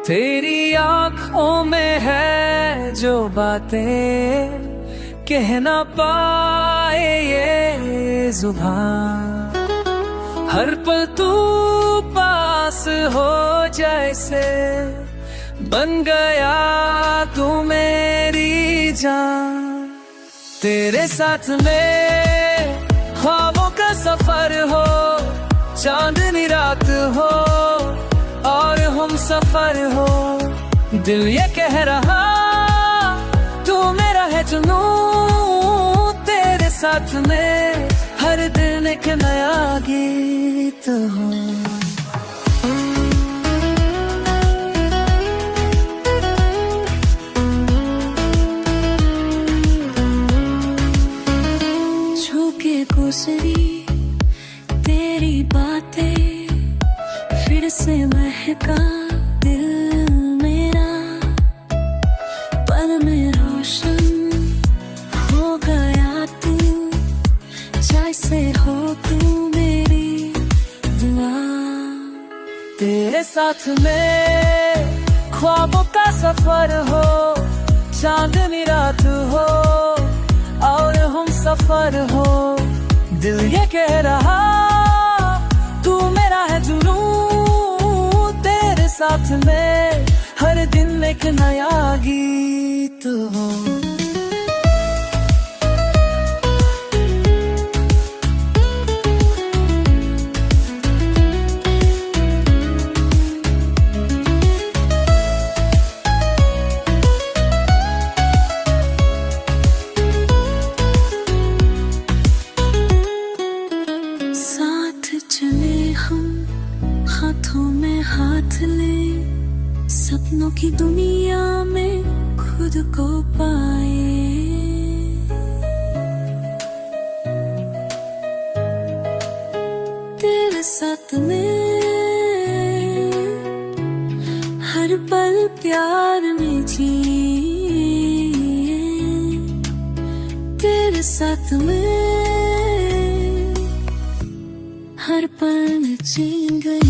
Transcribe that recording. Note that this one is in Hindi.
तेरी आंखों में है जो बातें कह ना पाए ये जुबान। हर पल तू पास हो जैसे बन गया तू मेरी जान। तेरे साथ में ख्वाबों का सफर हो, चांदनी रात हो और हम सफर हो। दिल ये कह रहा तू मेरा है जुनू। तेरे साथ में हर दिन एक नया गीत हो। छूके गुजरी तेरी बातें, फिर से महका दिल मेरा। पल में रोशन हो गया तू, जैसे हो तू मेरी दुआ। तेरे साथ में ख्वाबों का सफर हो, चांदनी रात हो और हम सफर हो। दिल ये कह रहा तू मेरा है जुनू। तेरे साथ में हर दिन एक नया गीत हो। चले हम हाथों में हाथ ले, सपनों की दुनिया में खुद को पाए। तेरे साथ में हर पल प्यार में जिए। तेरे साथ में हर पल जी गई।